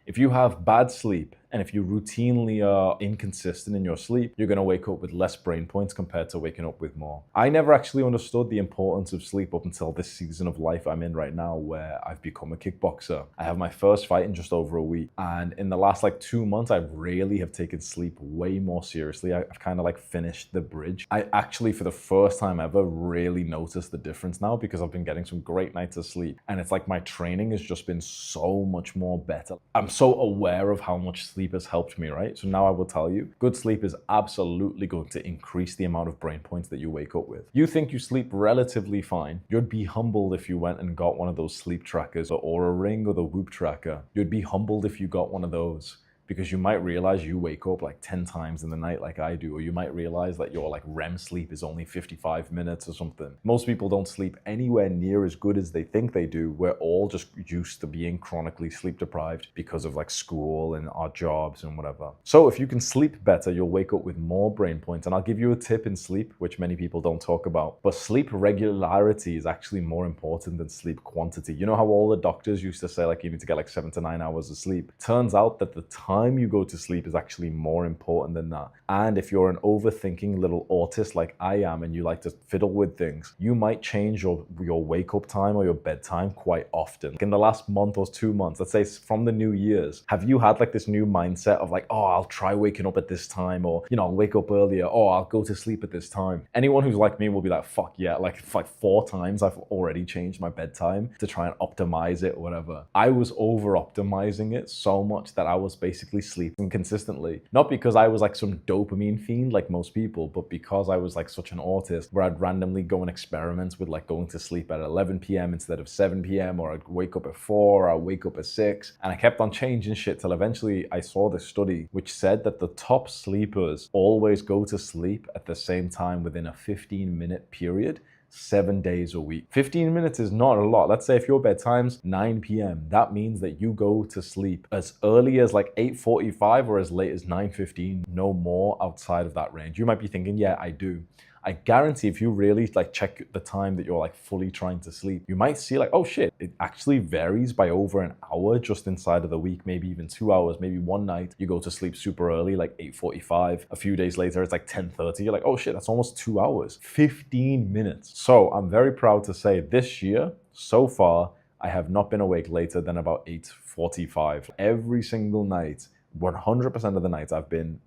If you have bad sleep and if you routinely are inconsistent in your sleep, you're going to wake up with less brain points compared to waking up with more. I never actually understood the importance of sleep up until this season of life I'm in right now, where I've become a kickboxer. I have my first fight in just over a week. And in the last 2 months, I really have taken sleep way more seriously. I've kind of finished the bridge. I actually, for the first time ever, really noticed the difference now because I've been getting some great nights of sleep. And it's like my training has just been so much more better. I'm so aware of how much sleep has helped me, right? So now I will tell you, good sleep is absolutely going to increase the amount of brain points that you wake up with. You think you sleep relatively fine. You'd be humbled if you went and got one of those sleep trackers, or a Ring or the Whoop tracker. You'd be humbled if you got one of those, because you might realize you wake up 10 times in the night like I do, or you might realize that your REM sleep is only 55 minutes or something. Most people don't sleep anywhere near as good as they think they do. We're all just used to being chronically sleep deprived because of school and our jobs and whatever. So if you can sleep better, you'll wake up with more brain points. And I'll give you a tip in sleep, which many people don't talk about. But sleep regularity is actually more important than sleep quantity. You know how all the doctors used to say you need to get 7 to 9 hours of sleep? Turns out that the time you go to sleep is actually more important than that. And if you're an overthinking little autist like I am and you like to fiddle with things, you might change your wake up time or your bedtime quite often. In the last month or 2 months, let's say from the New Year's, have you had this new mindset of oh, I'll try waking up at this time, or I'll wake up earlier, or I'll go to sleep at this time? Anyone who's like me will be fuck yeah, 4 times I've already changed my bedtime to try and optimize it or whatever. I was over optimizing it so much that I was basically sleeping consistently. Not because I was some dopamine fiend like most people, but because I was such an autist, where I'd randomly go and experiment with going to sleep at 11 p.m. instead of 7 p.m. or I'd wake up at 4, or I'd wake up at 6. And I kept on changing shit till eventually I saw this study which said that the top sleepers always go to sleep at the same time within a 15-minute period, 7 days a week. 15 minutes is not a lot. Let's say if your bedtime's 9 p.m., that means that you go to sleep as early as 8:45 or as late as 9:15, no more outside of that range. You might be thinking, yeah, I do. I guarantee if you really check the time that you're fully trying to sleep, you might see oh shit, it actually varies by over an hour just inside of the week, maybe even 2 hours. Maybe one night you go to sleep super early, 8:45. A few days later, it's 10:30. You're oh shit, that's almost 2 hours, 15 minutes. So I'm very proud to say this year, so far, I have not been awake later than about 8:45. Every single night, 100% of the nights I've been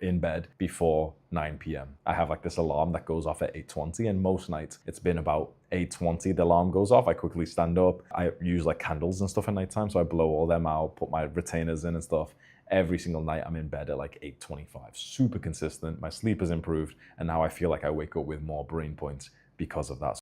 in bed before 9 p.m. I have this alarm that goes off at 8:20, and most nights it's been about 8:20 the alarm goes off. I quickly stand up. I use candles and stuff at nighttime, so I blow all them out, put my retainers in and stuff. Every single night I'm in bed at 8:25. Super consistent. My sleep has improved, and now I feel I wake up with more brain points because of that.